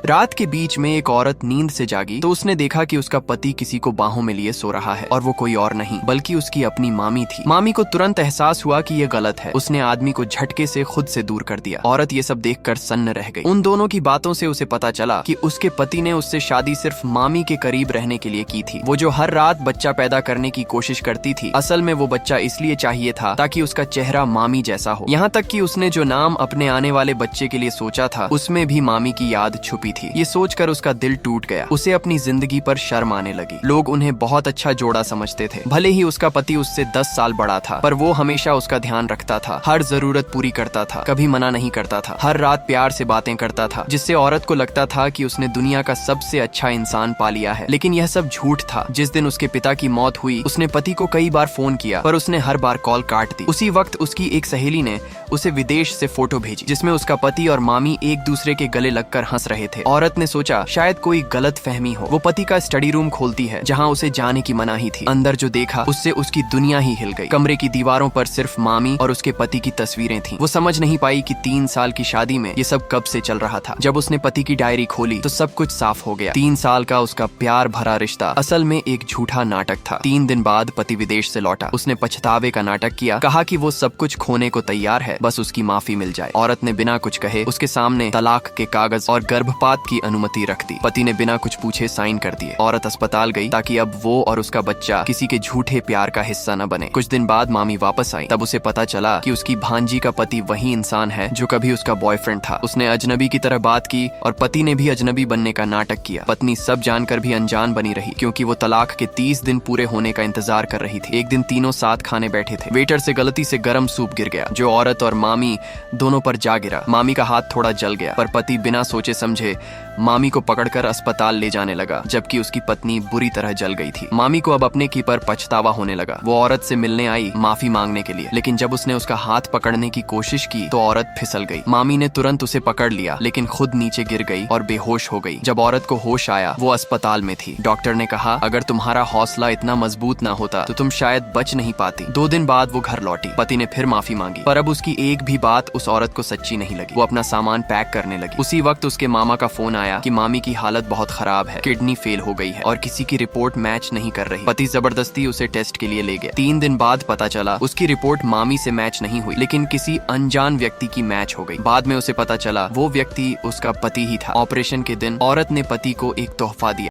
रात के बीच में एक औरत नींद से जागी तो उसने देखा कि उसका पति किसी को बाहों में लिए सो रहा है और वो कोई और नहीं बल्कि उसकी अपनी मामी थी। मामी को तुरंत एहसास हुआ कि ये गलत है। उसने आदमी को झटके से खुद से दूर कर दिया। औरत ये सब देखकर सन्न रह गई। उन दोनों की बातों से उसे पता चला कि उसके पति ने उससे शादी सिर्फ मामी के करीब रहने के लिए की थी। वो जो हर रात बच्चा पैदा करने की कोशिश करती थी, असल में वो बच्चा इसलिए चाहिए था ताकि उसका चेहरा मामी जैसा हो। यहाँ तक कि उसने जो नाम अपने आने वाले बच्चे के लिए सोचा था उसमें भी मामी की याद छुपी थी। ये सोचकर उसका दिल टूट गया। उसे अपनी जिंदगी पर शर्म आने लगी। लोग उन्हें बहुत अच्छा जोड़ा समझते थे। भले ही उसका पति उससे 10 साल बड़ा था, पर वो हमेशा उसका ध्यान रखता था, हर जरूरत पूरी करता था, कभी मना नहीं करता था, हर रात प्यार से बातें करता था, जिससे औरत को लगता था कि उसने दुनिया का सबसे अच्छा इंसान पा लिया है। लेकिन यह सब झूठ था। जिस दिन उसके पिता की मौत हुई, उसने पति को कई बार फोन किया, पर उसने हर बार कॉल काट दी। उसी वक्त उसकी एक सहेली ने उसे विदेश से फोटो भेजी, जिसमें उसका पति और मामी एक दूसरे के गले लगकर हंस रहे थे। औरत ने सोचा शायद कोई गलत फहमी हो। वो पति का स्टडी रूम खोलती है, जहाँ उसे जाने की मनाही थी। अंदर जो देखा उससे उसकी दुनिया ही हिल गई। कमरे की दीवारों पर सिर्फ मामी और उसके पति की तस्वीरें थीं। वो समझ नहीं पाई कि 3 साल की शादी में ये सब कब से चल रहा था। जब उसने पति की डायरी खोली तो सब कुछ साफ हो गया। 3 साल का उसका प्यार भरा रिश्ता असल में एक झूठा नाटक था। 3 दिन बाद पति विदेश से लौटा। उसने पछतावे का नाटक किया, कहा कि वो सब कुछ खोने को तैयार है, बस उसकी माफी मिल जाए। औरत ने बिना कुछ कहे उसके सामने तलाक के कागज और गर्भपात की अनुमति रख दी। पति ने बिना कुछ पूछे साइन कर दिए। औरत अस्पताल गई ताकि अब वो और उसका बच्चा किसी के झूठे प्यार का हिस्सा न बने। कुछ दिन बाद मामी वापस आई। तब उसे पता चला कि उसकी भांजी का पति वही इंसान है जो कभी उसका बॉयफ्रेंड था। उसने अजनबी की तरह बात की और पति ने भी अजनबी बनने का नाटक किया। पत्नी सब जानकर भी अनजान बनी रही, क्योंकि वो तलाक के 30 दिन पूरे होने का इंतजार कर रही थी। एक दिन तीनों साथ खाने बैठे थे। वेटर से गलती से गर्म सूप गिर गया, जो औरत और मामी दोनों पर जा गिरा। मामी का हाथ थोड़ा जल गया, पर पति बिना सोचे समझे मामी को पकड़कर अस्पताल ले जाने लगा, जबकि उसकी पत्नी बुरी तरह जल गई थी। मामी को अब अपने की पर पछतावा होने लगा। वो औरत से मिलने आई माफी मांगने के लिए, लेकिन जब उसने उसका हाथ पकड़ने की कोशिश की तो औरत फिसल गई। मामी ने तुरंत उसे पकड़ लिया, लेकिन खुद नीचे गिर गई और बेहोश हो गई। जब औरत को होश आया, वो अस्पताल में थी। डॉक्टर ने कहा अगर तुम्हारा हौसला इतना मजबूत ना होता तो तुम शायद बच नहीं पाती। 2 दिन बाद वो घर लौटी। पति ने फिर माफी मांगी, पर अब उसकी एक भी बात उस औरत को सच्ची नहीं लगी। वो अपना सामान पैक करने लगी। उसी वक्त उसके मामा का फोन आया कि मामी की हालत बहुत खराब है, किडनी फेल हो गई है और किसी की रिपोर्ट मैच नहीं कर रही। पति जबरदस्ती उसे टेस्ट के लिए ले गया। 3 दिन बाद पता चला उसकी रिपोर्ट मामी से मैच नहीं हुई, लेकिन किसी अनजान व्यक्ति की मैच हो गई। बाद में उसे पता चला वो व्यक्ति उसका पति ही था। ऑपरेशन के दिन औरत ने पति को एक तोहफा दिया।